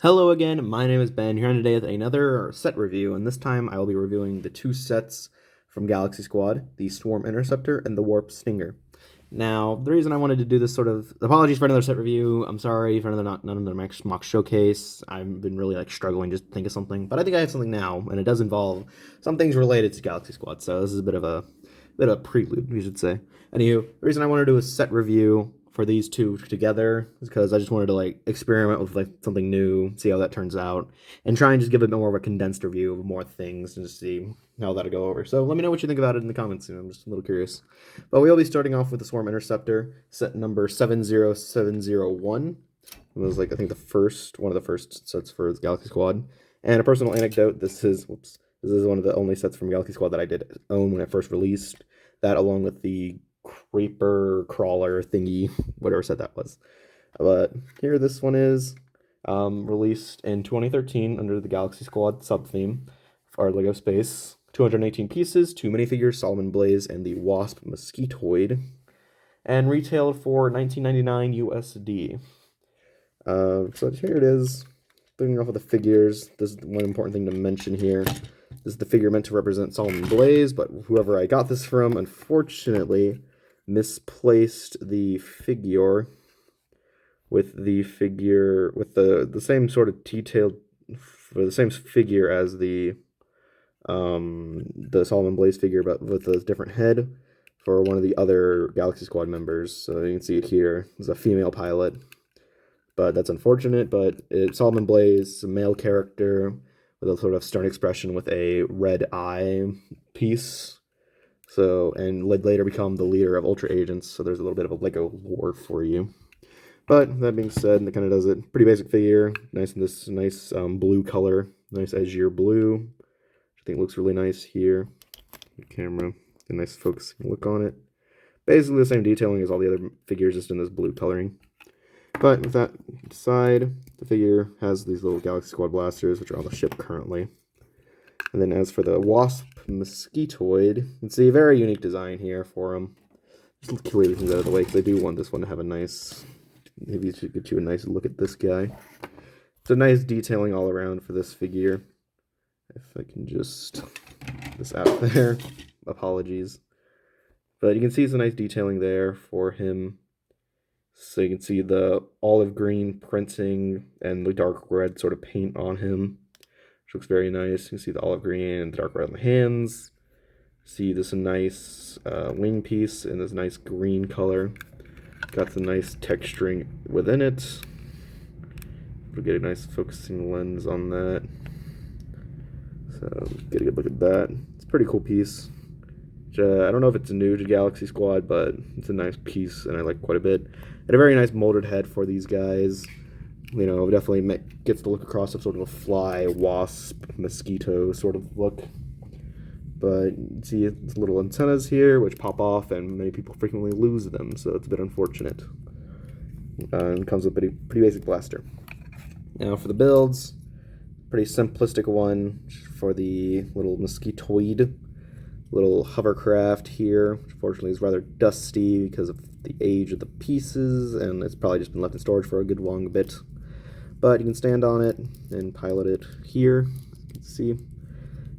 Hello again, my name is Ben, here today with another set review, and this time I will be reviewing the two sets from Galaxy Squad, the Swarm Interceptor and the Warp Stinger. Now, the reason I wanted to do this apologies for another set review, I'm sorry for another mock showcase, I've been really struggling just to think of something, but I think I have something now, and it does involve some things related to Galaxy Squad, so this is a bit of a prelude, we should say. Anywho, the reason I wanted to do a set review for these two together is because I just wanted to experiment with something new, see how that turns out, and try and just give a bit more of a condensed review of more things and just see how that'll go over. So let me know what you think about it in the comments. I'm just a little curious. But we'll be starting off with the Swarm Interceptor, set number 70701. It was I think one of the first sets for the Galaxy Squad. And a personal anecdote, this is one of the only sets from Galaxy Squad that I did own when it first released. That along with the creeper crawler thingy, whatever set that was. But here this one is released in 2013 under the Galaxy Squad sub-theme for our LEGO Space. 218 pieces, 2 minifigures, Solomon Blaze and the Wasp Mosquitoid, and retailed for $19.99 USD. So here it is. Starting off with the figures, this is one important thing to mention here. This is the figure meant to represent Solomon Blaze, but whoever I got this from, unfortunately, misplaced the figure with the same sort of detailed, for the same figure as the Solomon Blaze figure, but with a different head for one of the other Galaxy Squad members. So you can see it here. It's a female pilot, but that's unfortunate. But Solomon Blaze, a male character with a sort of stern expression with a red eye piece. So, and would later become the leader of Ultra Agents, so there's a little bit of a LEGO lore for you. But that being said, that kind of does it. Pretty basic figure, nice blue color, nice azure blue, which I think looks really nice here. The camera, a nice focusing look on it. Basically the same detailing as all the other figures, just in this blue coloring. But with that aside, the figure has these little Galaxy Squad blasters, which are on the ship currently. And then as for the Wasp Mosquitoid, you can see a very unique design here for him. Just clear these things out of the way, because I do want this one to have maybe to get you a nice look at this guy. It's a nice detailing all around for this figure. If I can just get this out there. Apologies. But you can see it's a nice detailing there for him. So you can see the olive green printing and the dark red sort of paint on him. Looks very nice. You can see the olive green and the dark red on the hands. See this nice wing piece in this nice green color. Got the nice texturing within it. We'll get a nice focusing lens on that. So get a good look at that. It's a pretty cool piece. I don't know if it's new to Galaxy Squad, but it's a nice piece and I like quite a bit. And a very nice molded head for these guys. You know, definitely gets the look across of sort of a fly, wasp, mosquito sort of look. But you see its little antennas here, which pop off, and many people frequently lose them, so it's a bit unfortunate. And comes with a pretty basic blaster. Now for the builds, pretty simplistic one for the little mosquitoid. Little hovercraft here, which unfortunately is rather dusty because of the age of the pieces, and it's probably just been left in storage for a good long bit. But you can stand on it and pilot it here, you can see,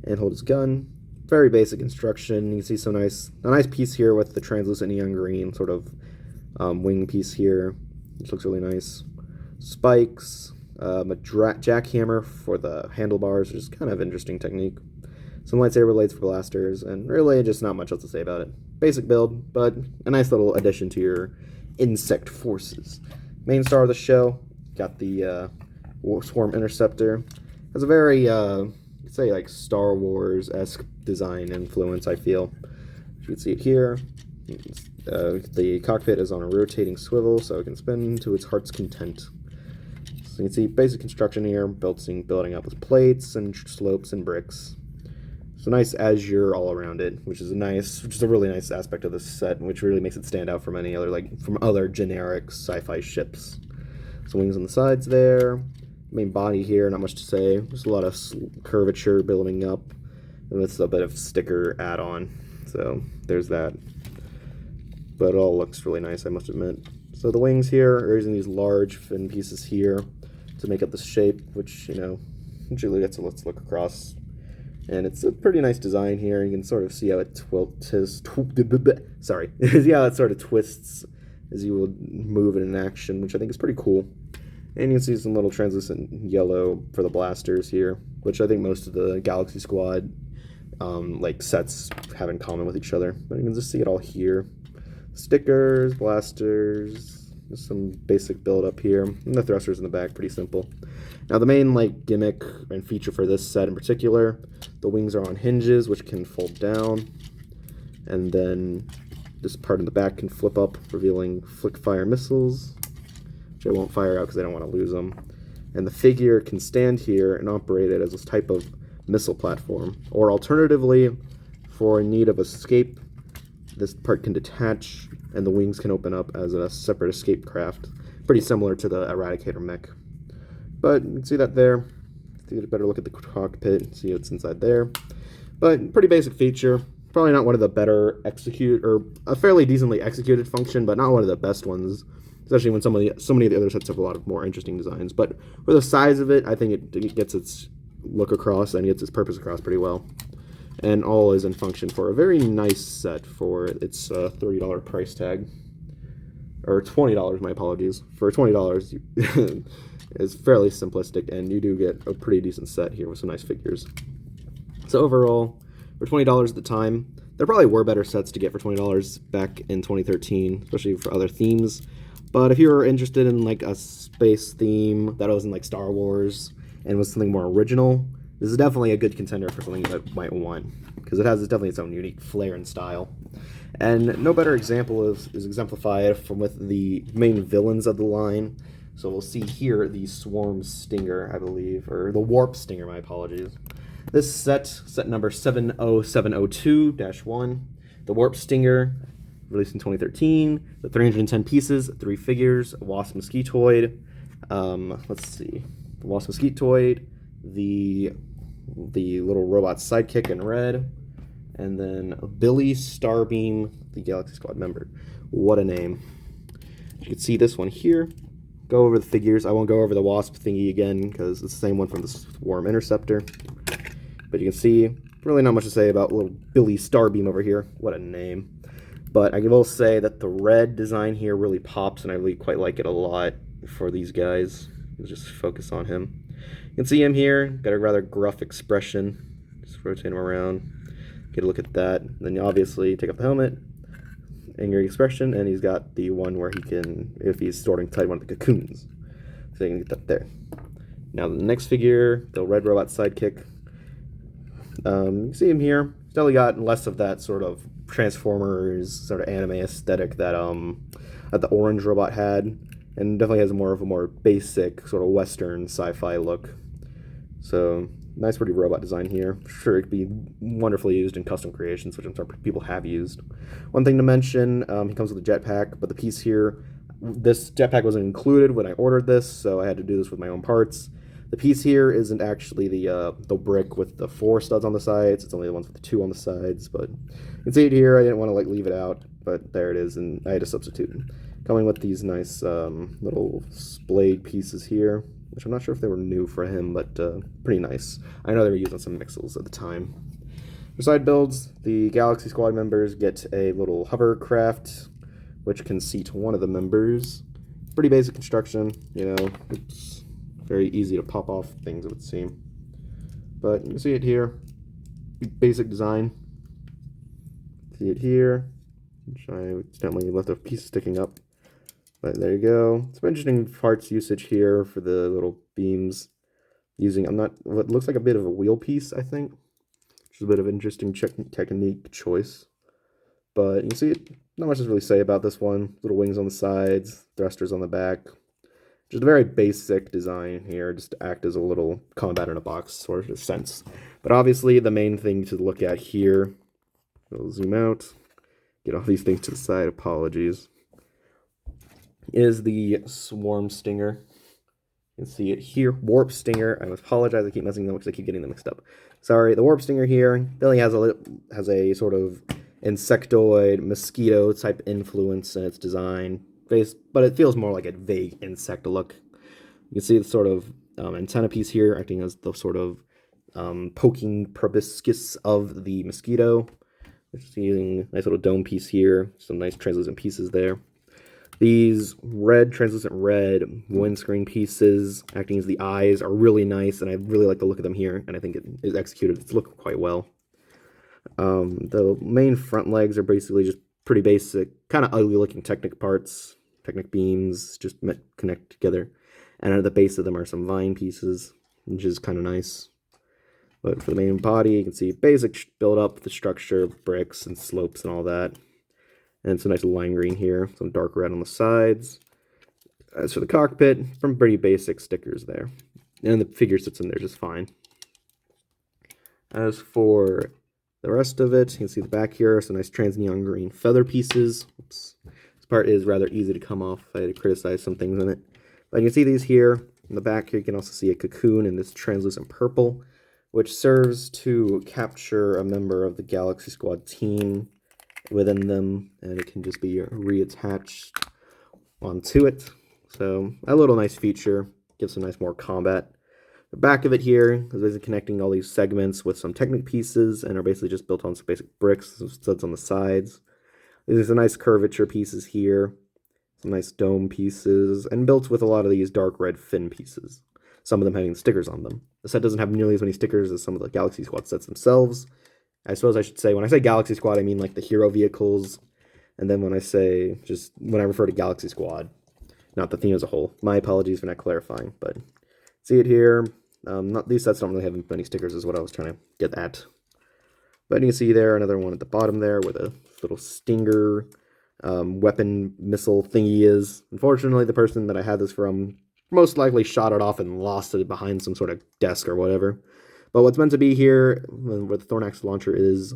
and hold his gun. Very basic construction. You can see a nice piece here with the translucent neon green sort of wing piece here, which looks really nice. Spikes, a jackhammer for the handlebars, which is kind of interesting technique. Some lightsaber blades for blasters, and really just not much else to say about it. Basic build, but a nice little addition to your insect forces. Main star of the show, got the Swarm Interceptor. Has a very, say Star Wars-esque design influence, I feel. You can see it here. The cockpit is on a rotating swivel, so it can spin to its heart's content. So you can see basic construction here, building up with plates and slopes and bricks. So nice azure all around it, which is a really nice aspect of this set, which really makes it stand out from any other, from other generic sci-fi ships. So wings on the sides there. Main body here, not much to say. Just a lot of curvature building up, and it's a bit of sticker add-on. So there's that. But it all looks really nice, I must admit. So the wings here are using these large fin pieces here to make up this shape, which, you know, usually gets a let's look across. And it's a pretty nice design here. You can sort of see how it sorry, see how it sort of twists as you will move it in action, which I think is pretty cool. And you can see some little translucent yellow for the blasters here, which I think most of the Galaxy Squad like sets have in common with each other. But you can just see it all here. Stickers, blasters, just some basic build up here, and the thrusters in the back, pretty simple. Now the main like gimmick and feature for this set in particular, the wings are on hinges, which can fold down, and then this part in the back can flip up, revealing flick fire missiles, which I won't fire out because I don't want to lose them. And the figure can stand here and operate it as a type of missile platform, or alternatively, for need of escape, this part can detach and the wings can open up as a separate escape craft, pretty similar to the Eradicator mech. But you can see that there. Get a better look at the cockpit, see what's inside there. But pretty basic feature. Probably not one of the better or a fairly decently executed function, but not one of the best ones. Especially when so many of the other sets have a lot of more interesting designs. But for the size of it, I think it gets its look across and gets its purpose across pretty well. And all is in function for a very nice set for its $30 price tag. Or $20, my apologies. For $20, it's fairly simplistic, and you do get a pretty decent set here with some nice figures. So overall, for $20 at the time, there probably were better sets to get for $20 back in 2013, especially for other themes. But if you were interested in like a space theme that wasn't like Star Wars and was something more original, this is definitely a good contender for something you might want, because it has definitely its own unique flair and style. And no better example is exemplified from with the main villains of the line. So we'll see here the Swarm Stinger, I believe, or the Warp Stinger, my apologies. This set number 70702-1, the Warp Stinger, released in 2013, the 310 pieces, 3 figures, a Wasp Mosquitoid, let's see, the Wasp Mosquitoid, the little robot sidekick in red, and then Billy Starbeam, the Galaxy Squad member. What a name. You can see this one here. Go over the figures. I won't go over the Wasp thingy again because it's the same one from the Swarm Interceptor. But you can see, really not much to say about little Billy Starbeam over here. What a name. But I will say that the red design here really pops, and I really quite like it a lot for these guys. Let's just focus on him. You can see him here, got a rather gruff expression. Just rotate him around, get a look at that. Then you obviously take off the helmet, angry expression, and he's got the one where he can, if he's storing inside one of the cocoons. So you can get that there. Now the next figure, the red robot sidekick. You can see him here. Still got less of that sort of Transformers sort of anime aesthetic that the orange robot had, and definitely has more of a more basic sort of Western sci-fi look. So nice, pretty robot design here. Sure, it could be wonderfully used in custom creations, which I'm sure people have used. One thing to mention, he comes with a jetpack, but the piece here, this jetpack wasn't included when I ordered this, so I had to do this with my own parts. The piece here isn't actually the brick with the 4 studs on the sides. It's only the ones with the 2 on the sides, but you can see it here. I didn't want to like leave it out, but there it is, and I had to substitute. Coming with these nice little splayed pieces here, which I'm not sure if they were new for him, but pretty nice. I know they were used on some Mixels at the time. For side builds, the Galaxy Squad members get a little hovercraft, which can seat one of the members. Pretty basic construction, you know, it's very easy to pop off things, it would seem. But you can see it here, basic design. See it here, which I accidentally left a piece sticking up. But there you go. Some interesting parts usage here for the little beams. Using, what looks like a bit of a wheel piece, I think. Which is a bit of an interesting technique choice. But you can see it, not much to really say about this one. Little wings on the sides, thrusters on the back. Just a very basic design here, just to act as a little combat in a box sort of sense. But obviously the main thing to look at here, we'll zoom out, get all these things to the side, apologies, is the Swarm Stinger. You can see it here, Warp Stinger. I apologize, I keep messing them up because I keep getting them mixed up. Sorry, the Warp Stinger here really has a sort of insectoid, mosquito type influence in its design. But it feels more like a vague insect look. You can see the sort of antenna piece here acting as the sort of poking proboscis of the mosquito. Using a nice little dome piece here, some nice translucent pieces there. These translucent red windscreen pieces acting as the eyes are really nice, and I really like the look of them here, and I think it is executed its look quite well. The main front legs are basically just pretty basic, kind of ugly looking Technic parts, Technic beams, just connect together. And at the base of them are some vine pieces, which is kind of nice. But for the main body, you can see basic build up, the structure, bricks and slopes and all that. And some nice lime green here, some dark red on the sides. As for the cockpit, some pretty basic stickers there. And the figure sits in there just fine. As for the rest of it, you can see the back here, some nice trans neon green feather pieces. Oops. This part is rather easy to come off. I had to criticize some things in it. But you can see these here. In the back here, you can also see a cocoon in this translucent purple, which serves to capture a member of the Galaxy Squad team within them, and it can just be reattached onto it. So a little nice feature, gives some nice more combat. The back of it here is basically connecting all these segments with some Technic pieces, and are basically just built on some basic bricks, some studs on the sides. There's some nice curvature pieces here, some nice dome pieces, and built with a lot of these dark red fin pieces, some of them having stickers on them. The set doesn't have nearly as many stickers as some of the Galaxy Squad sets themselves. I suppose I should say, when I say Galaxy Squad, I mean like the hero vehicles, and then when I refer to Galaxy Squad, not the theme as a whole. My apologies for not clarifying, but see it here. These sets don't really have many stickers is what I was trying to get at. But you can see there another one at the bottom there where the little Stinger weapon missile thingy is. Unfortunately, the person that I had this from most likely shot it off and lost it behind some sort of desk or whatever. But what's meant to be here, where the Thornax launcher is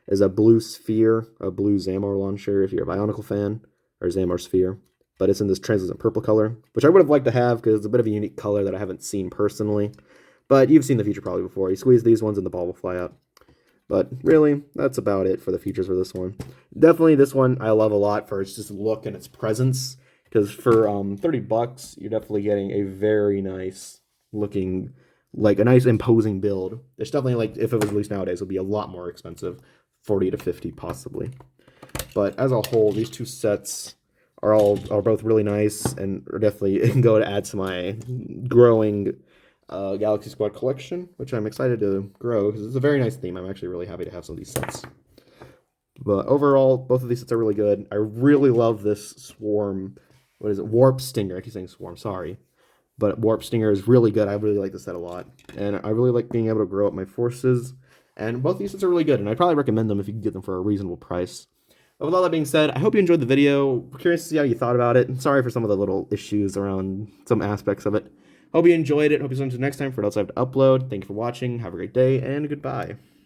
a blue sphere, a blue Zamor launcher if you're a Bionicle fan, or Zamor sphere. But it's in this translucent purple color, which I would have liked to have because it's a bit of a unique color that I haven't seen personally. But you've seen the feature probably before. You squeeze these ones and the ball will fly out. But really, that's about it for the features for this one. Definitely this one I love a lot for its just look and its presence. Because for $30, you're definitely getting a very nice looking, like a nice imposing build. It's definitely like, if it was released nowadays, it would be a lot more expensive. 40 to 50 possibly. But as a whole, these two sets are both really nice and are definitely going to add to my growing Galaxy Squad collection, which I'm excited to grow because it's a very nice theme. I'm actually really happy to have some of these sets. But overall, both of these sets are really good. I really love this Swarm. What is it? Warp Stinger. I keep saying Swarm, sorry. But Warp Stinger is really good. I really like this set a lot. And I really like being able to grow up my forces. And both these sets are really good. And I'd probably recommend them if you can get them for a reasonable price. But with all that being said, I hope you enjoyed the video. Curious to see how you thought about it. Sorry for some of the little issues around some aspects of it. Hope you enjoyed it. Hope you see you next time for what else I have to upload. Thank you for watching. Have a great day, and goodbye.